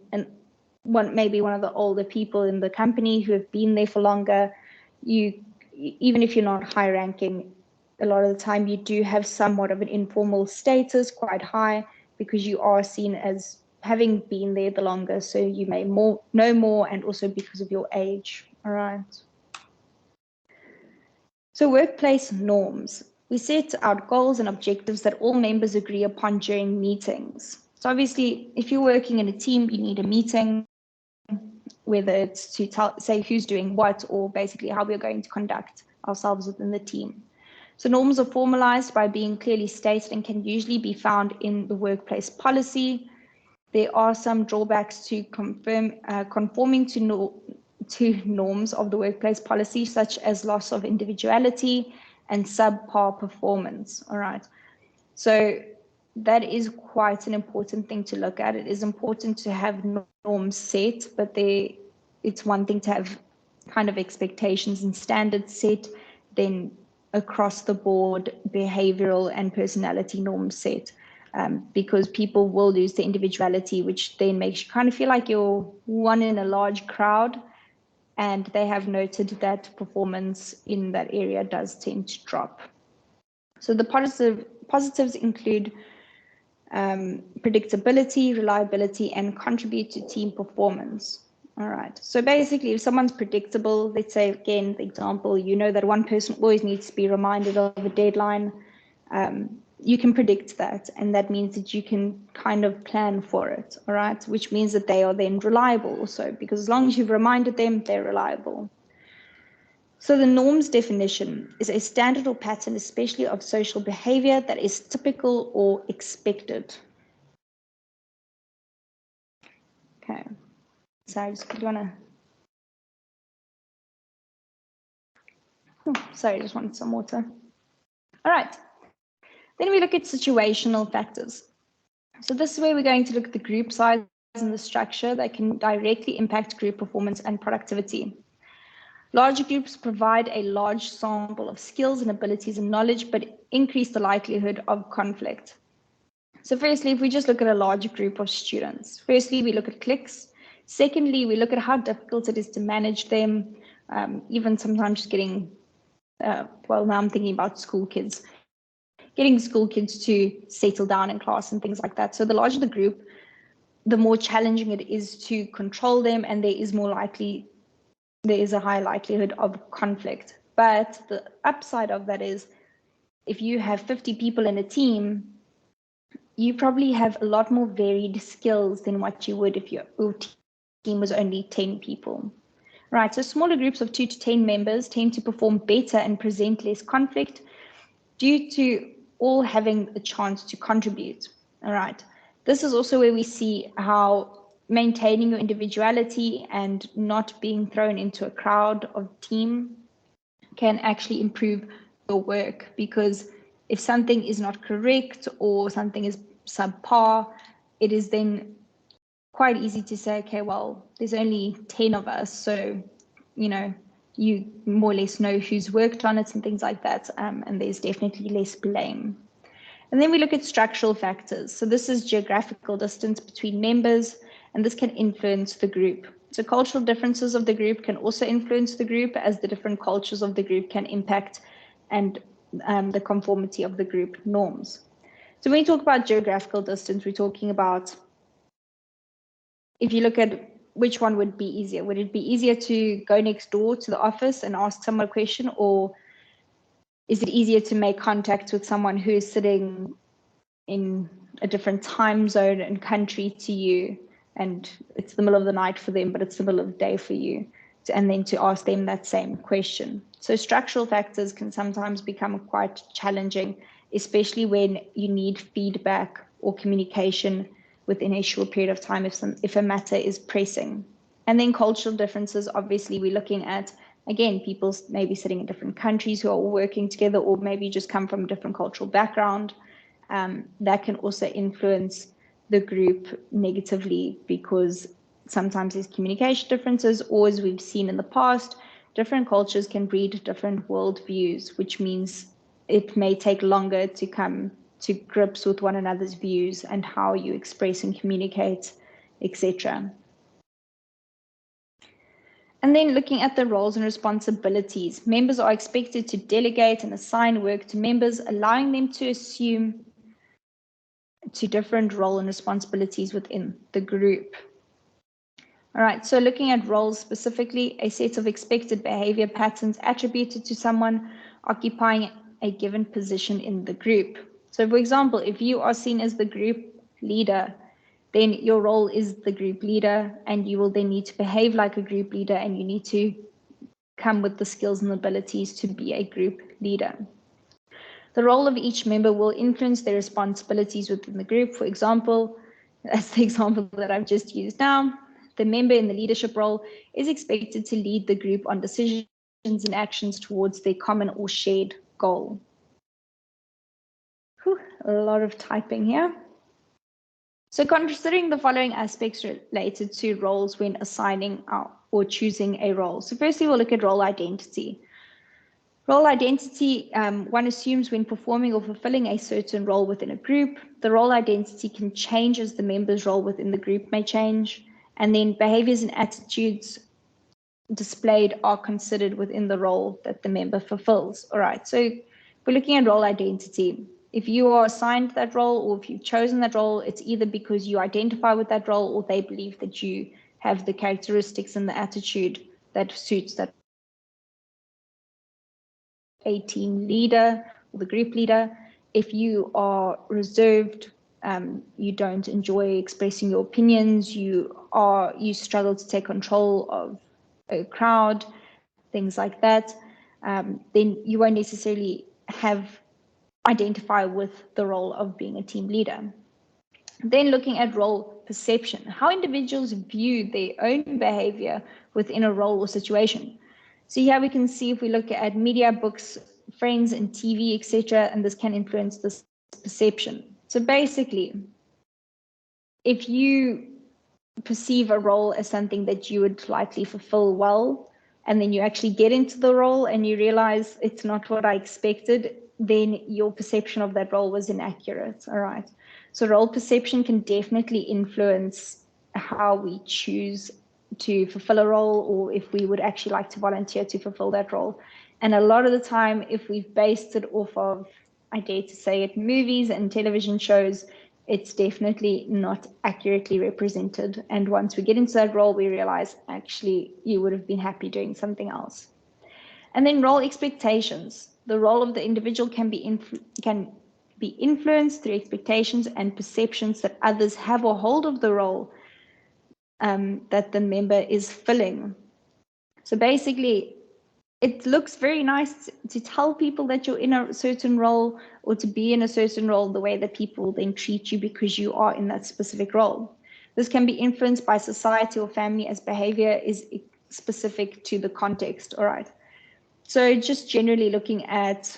maybe one of the older people in the company who have been there for longer. Even if you're not high ranking, a lot of the time you do have somewhat of an informal status, quite high, because you are seen as having been there the longer, so you may know more, and also because of your age. All right. So workplace norms. We set out goals and objectives that all members agree upon during meetings. So obviously, if you're working in a team, you need a meeting, whether it's to say who's doing what, or basically how we're going to conduct ourselves within the team. So norms are formalized by being clearly stated and can usually be found in the workplace policy. There are some drawbacks to conforming to norms of the workplace policy, such as loss of individuality and subpar performance. All right. So that is quite an important thing to look at. It is important to have norms set, but it's one thing to have kind of expectations and standards set, then across the board behavioral and personality norms set, because people will lose their individuality, which then makes you kind of feel like you're one in a large crowd, and they have noted that performance in that area does tend to drop. So the positives include predictability, reliability, and contribute to team performance. All right. So basically, if someone's predictable, let's say, again, the example, you know that one person always needs to be reminded of a deadline, you can predict that. And that means that you can kind of plan for it. All right. Which means that they are then reliable also, because as long as you've reminded them, they're reliable. So the norms definition is a standard or pattern, especially of social behavior, that is typical or expected. Okay. So I just want to... sorry, I just wanted some water. All right. Then we look at situational factors. So this is where we're going to look at the group size and the structure that can directly impact group performance and productivity. Larger groups provide a large sample of skills and abilities and knowledge, but increase the likelihood of conflict. So firstly, if we just look at a larger group of students, firstly, we look at cliques. Secondly, we look at how difficult it is to manage them, even sometimes just getting, well, now I'm thinking about school kids, getting school kids to settle down in class and things like that. So the larger the group, the more challenging it is to control them, and there is a high likelihood of conflict. But the upside of that is, if you have 50 people in a team, you probably have a lot more varied skills than what you would if your team was only 10 people. Right, so smaller groups of 2 to 10 members tend to perform better and present less conflict due to all having a chance to contribute. All right, this is also where we see how maintaining your individuality and not being thrown into a crowd of team can actually improve your work, because if something is not correct or something is subpar, it is then quite easy to say, okay, well, there's only 10 of us, so, you more or less know who's worked on it and things like that, and there's definitely less blame. And then we look at structural factors. So this is geographical distance between members, and this can influence the group. So cultural differences of the group can also influence the group, as the different cultures of the group can impact and the conformity of the group norms. So when we talk about geographical distance, we're talking about, if you look at which one would be easier, would it be easier to go next door to the office and ask someone a question, or is it easier to make contact with someone who is sitting in a different time zone and country to you, and it's the middle of the night for them, but it's the middle of the day for you, and then to ask them that same question? So structural factors can sometimes become quite challenging, especially when you need feedback or communication within a short period of time if a matter is pressing. And then cultural differences, obviously we're looking at, again, people maybe sitting in different countries who are all working together, or maybe just come from a different cultural background. That can also influence the group negatively, because sometimes there's communication differences, or as we've seen in the past, different cultures can breed different worldviews, which means it may take longer to come to grips with one another's views and how you express and communicate, etc. And then looking at the roles and responsibilities, members are expected to delegate and assign work to members, allowing them to assume to different role and responsibilities within the group. All right, so looking at roles specifically, a set of expected behavior patterns attributed to someone occupying a given position in the group. So for example, if you are seen as the group leader, then your role is the group leader, and you will then need to behave like a group leader, and you need to come with the skills and abilities to be a group leader. The role of each member will influence their responsibilities within the group. For example, as the example that I've just used now, the member in the leadership role is expected to lead the group on decisions and actions towards their common or shared goal. Whew, a lot of typing here. So considering the following aspects related to roles when assigning or choosing a role. So firstly, we'll look at role identity. Role identity, one assumes when performing or fulfilling a certain role within a group, the role identity can change as the member's role within the group may change, and then behaviors and attitudes displayed are considered within the role that the member fulfills. All right, so we're looking at role identity. If you are assigned that role, or if you've chosen that role, it's either because you identify with that role, or they believe that you have the characteristics and the attitude that suits that a team leader or the group leader. If you are reserved, you don't enjoy expressing your opinions, you struggle to take control of a crowd, things like that, then you won't necessarily identify with the role of being a team leader. Then looking at role perception, how individuals view their own behavior within a role or situation. So here we can see, if we look at media, books, friends, and TV, etc., and this can influence this perception. So basically, if you perceive a role as something that you would likely fulfill well, and then you actually get into the role and you realize it's not what I expected, then your perception of that role was inaccurate. All right. So role perception can definitely influence how we choose to fulfill a role, or if we would actually like to volunteer to fulfill that role. And a lot of the time, if we've based it off of, I dare to say it, movies and television shows, it's definitely not accurately represented. And once we get into that role, we realize actually you would have been happy doing something else. And then role expectations. The role of the individual can be influenced through expectations and perceptions that others have or hold of the role that the member is filling. So basically, it looks very nice to tell people that you're in a certain role, or to be in a certain role, the way that people then treat you because you are in that specific role. This can be influenced by society or family, as behavior is specific to the context. All right. So just generally looking at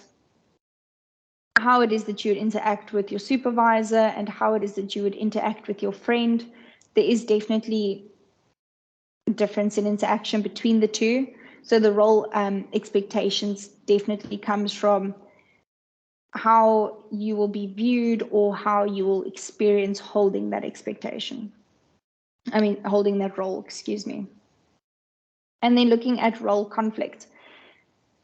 how it is that you would interact with your supervisor and how it is that you would interact with your friend. There is definitely a difference in interaction between the two. So the role expectations definitely comes from how you will be viewed or how you will experience holding that expectation. Holding that role, excuse me. And then looking at role conflict.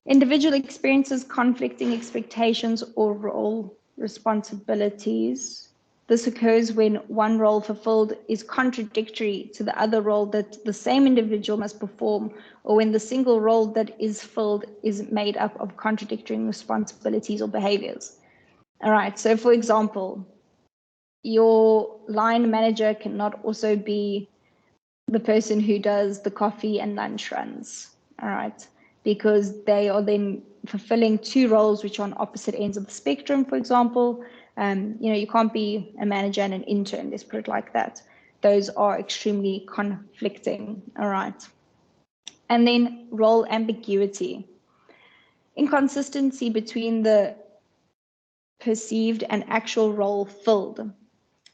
Individual experiences conflicting expectations or role responsibilities. This occurs when one role fulfilled is contradictory to the other role that the same individual must perform, or when the single role that is filled is made up of contradictory responsibilities or behaviors. All right, so for example, your line manager cannot also be the person who does the coffee and lunch runs. All right, because they are then fulfilling two roles which are on opposite ends of the spectrum, for example. You can't be a manager and an intern, let's put it like that. Those are extremely conflicting, all right. And then role ambiguity. Inconsistency between the perceived and actual role filled.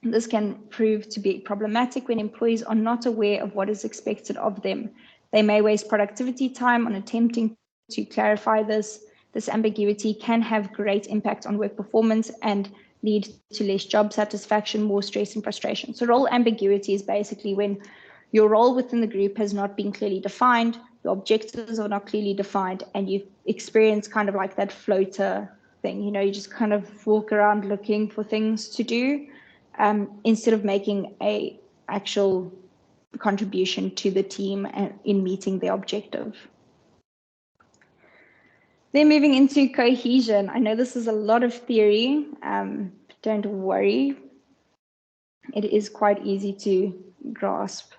This can prove to be problematic when employees are not aware of what is expected of them. They may waste productivity time on attempting to clarify this. This ambiguity can have great impact on work performance and lead to less job satisfaction, more stress and frustration. So role ambiguity is basically when your role within the group has not been clearly defined, your objectives are not clearly defined, and you experience kind of like that floater thing. You just kind of walk around looking for things to do instead of making a actual contribution to the team in meeting their objective. Then moving into cohesion. I know this is a lot of theory, but don't worry. It is quite easy to grasp.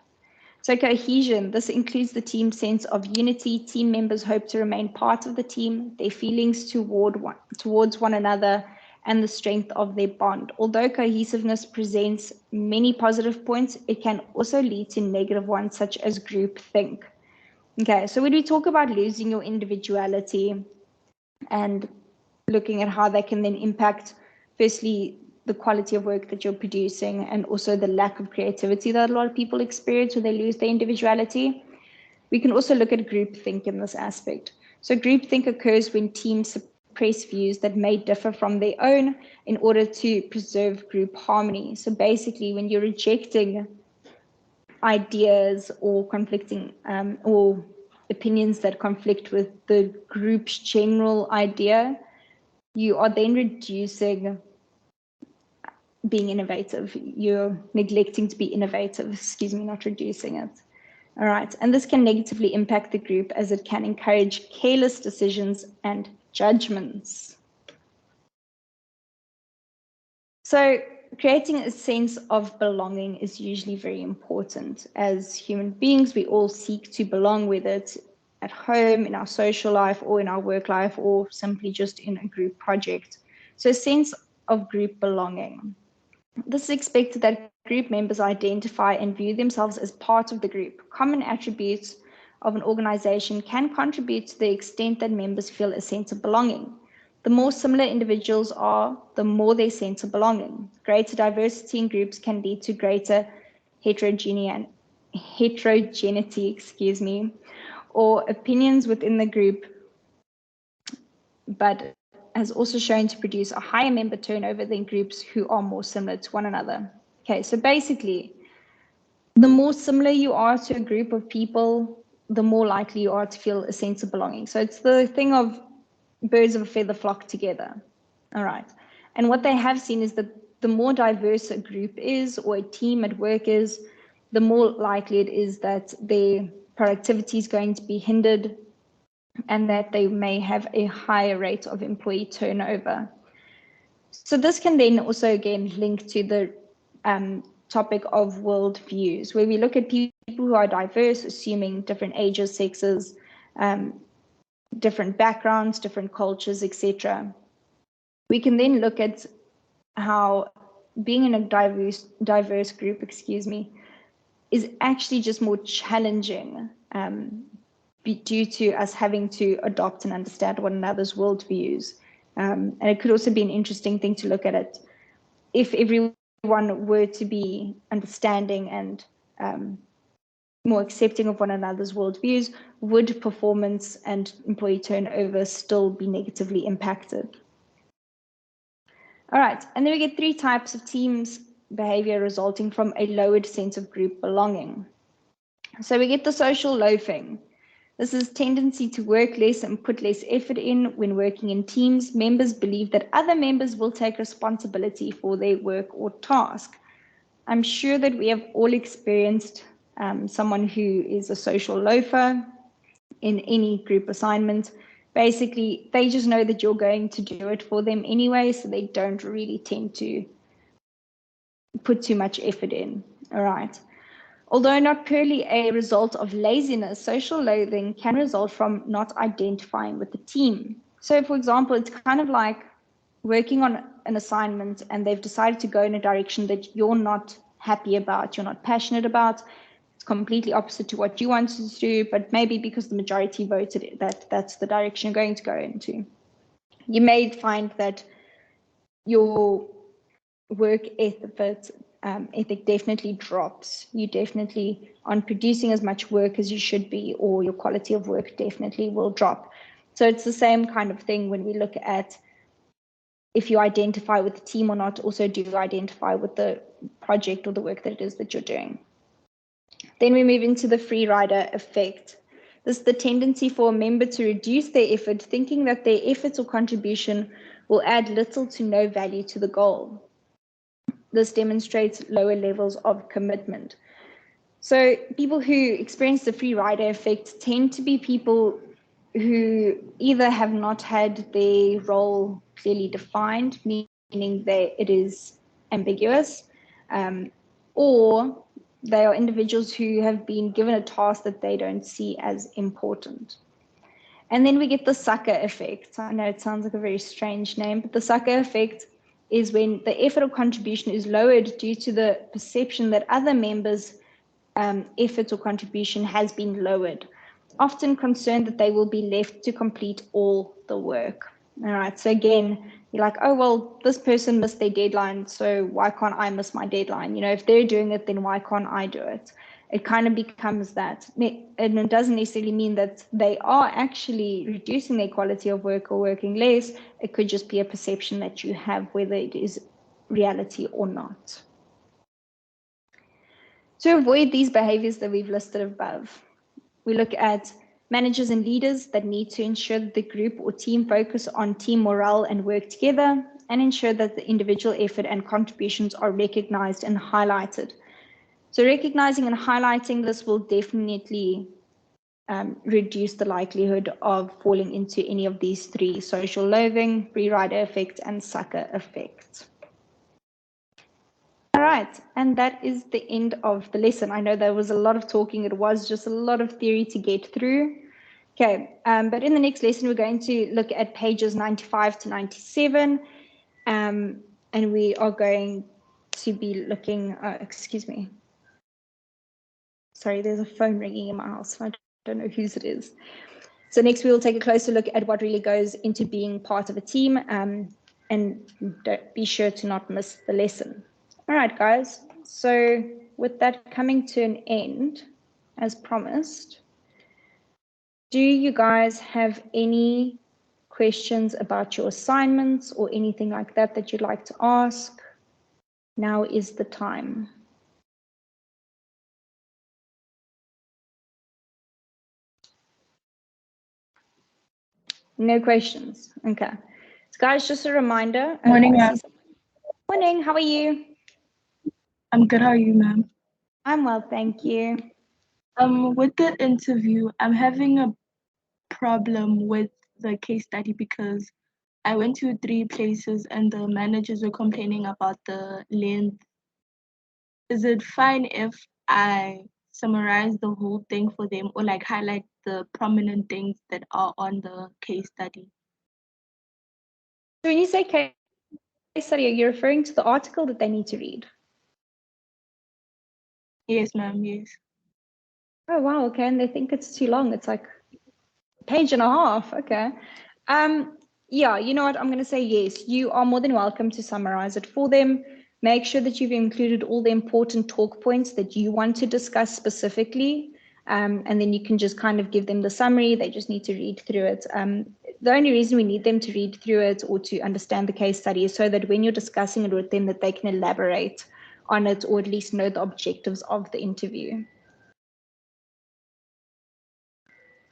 So cohesion, this includes the team's sense of unity. Team members hope to remain part of the team, their feelings towards one another, and the strength of their bond. Although cohesiveness presents many positive points, it can also lead to negative ones, such as groupthink. Okay, so when we talk about losing your individuality and looking at how that can then impact, firstly, the quality of work that you're producing, and also the lack of creativity that a lot of people experience when they lose their individuality. We can also look at groupthink in this aspect. So groupthink occurs when teams suppress views that may differ from their own in order to preserve group harmony. So basically, when you're rejecting ideas or conflicting or opinions that conflict with the group's general idea, you are then reducing being innovative. You're neglecting to be innovative, not reducing it. All right, and this can negatively impact the group as it can encourage careless decisions and judgments. So creating a sense of belonging is usually very important. As human beings, we all seek to belong, whether it's at home, in our social life, or in our work life, or simply just in a group project. So a sense of group belonging. This is expected that group members identify and view themselves as part of the group. Common attributes of an organization can contribute to the extent that members feel a sense of belonging. The more similar individuals are, the more their sense of belonging. Greater diversity in groups can lead to greater heterogeneity, or opinions within the group, but has also shown to produce a higher member turnover than groups who are more similar to one another. Okay, so basically, The more similar you are to a group of people, the more likely you are to feel a sense of belonging. So it's the thing of birds of a feather flock together. All right. And what they have seen is that the more diverse a group is or a team at work is, the more likely it is that their productivity is going to be hindered and that they may have a higher rate of employee turnover. So this can then also again link to the topic of world views, where we look at people who are diverse, assuming different ages, sexes, different backgrounds, different cultures, etc. We can then look at how being in a diverse group, is actually just more challenging due to us having to adopt and understand one another's worldviews. And it could also be an interesting thing to look at it. If everyone were to be understanding and more accepting of one another's worldviews, would performance and employee turnover still be negatively impacted? All right, and then we get 3 types of teams behavior resulting from a lowered sense of group belonging. So we get the social loafing. This is tendency to work less and put less effort in when working in teams. Members believe that other members will take responsibility for their work or task. I'm sure that we have all experienced someone who is a social loafer in any group assignment. Basically, they just know that you're going to do it for them anyway, so they don't really tend to put too much effort in. All right. Although not purely a result of laziness, social loathing can result from not identifying with the team. So, for example, it's kind of like working on an assignment and they've decided to go in a direction that you're not happy about, you're not passionate about. It's completely opposite to what you wanted to do, but maybe because the majority voted that that's the direction you're going to go into. You may find that your work ethic definitely drops. You definitely aren't producing as much work as you should be, or your quality of work definitely will drop. So it's the same kind of thing when we look at if you identify with the team or not. Also, do you identify with the project or the work that it is that you're doing? Then we move into the free rider effect. This is the tendency for a member to reduce their effort, thinking that their efforts or contribution will add little to no value to the goal. This demonstrates lower levels of commitment. So people who experience the free rider effect tend to be people who either have not had their role clearly defined, meaning that it is ambiguous, or they are individuals who have been given a task that they don't see as important. And then we get the sucker effect. I know it sounds like a very strange name, but the sucker effect is when the effort or contribution is lowered due to the perception that other members' effort or contribution has been lowered, often concerned that they will be left to complete all the work. All right, so again, you're like, oh, well, this person missed their deadline, so why can't I miss my deadline? You know, if they're doing it, then why can't I do it? It kind of becomes that. And it doesn't necessarily mean that they are actually reducing their quality of work or working less. It could just be a perception that you have, whether it is reality or not. To avoid these behaviors that we've listed above, we look at managers and leaders that need to ensure that the group or team focus on team morale and work together, and ensure that the individual effort and contributions are recognized and highlighted. So recognizing and highlighting this will definitely reduce the likelihood of falling into any of these 3: social loathing, free rider effect, and sucker effect. All right, and that is the end of the lesson. I know there was a lot of talking. It was just a lot of theory to get through. Okay, but in the next lesson, we're going to look at pages 95 to 97, and we are going to be looking, excuse me. Sorry, there's a phone ringing in my house. I don't know whose it is. So next, we will take a closer look at what really goes into being part of a team, and be sure to not miss the lesson. All right, guys. So with that coming to an end, as promised, do you guys have any questions about your assignments or anything like that that you'd like to ask? Now is the time. No questions. Okay. So guys, just a reminder. Morning, ma'am. Morning, how are you? I'm good. How are you, ma'am? I'm well, thank you. With the interview, I'm having a problem with the case study because I went to 3 places and the managers were complaining about the length. Is it fine if I summarize the whole thing for them or like highlight the prominent things that are on the case study? So when you say case study, are you referring to the article that they need to read? Yes, ma'am. Yes. Oh, wow. Okay. And they think it's too long. It's like a page and a half. Okay. Yeah, you know what? I'm going to say yes. You are more than welcome to summarize it for them. Make sure that you've included all the important talk points that you want to discuss specifically. And then you can just kind of give them the summary. They just need to read through it. The only reason we need them to read through it or to understand the case study is so that when you're discussing it with them, that they can elaborate on it or at least know the objectives of the interview.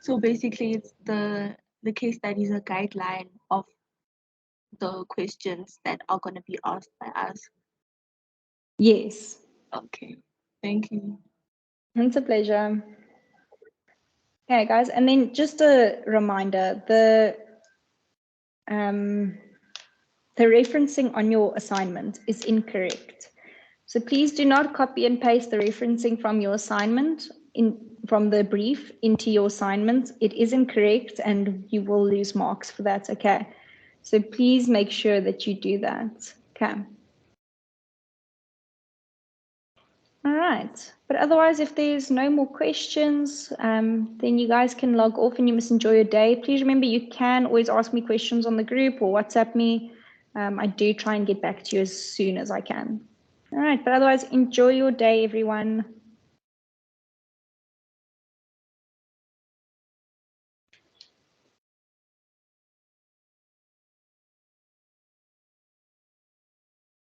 So basically, it's the case study is a guideline of the questions that are going to be asked by us. Yes. Okay. Thank you. It's a pleasure. Okay, guys, and then just a reminder, the referencing on your assignment is incorrect. So please do not copy and paste the referencing from your assignment from the brief into your assignment. It is incorrect and you will lose marks for that, okay? So please make sure that you do that, okay? All right, but otherwise, if there's no more questions, then you guys can log off and you must enjoy your day. Please remember, you can always ask me questions on the group or WhatsApp me. I do try and get back to you as soon as I can. All right, but otherwise, enjoy your day, everyone.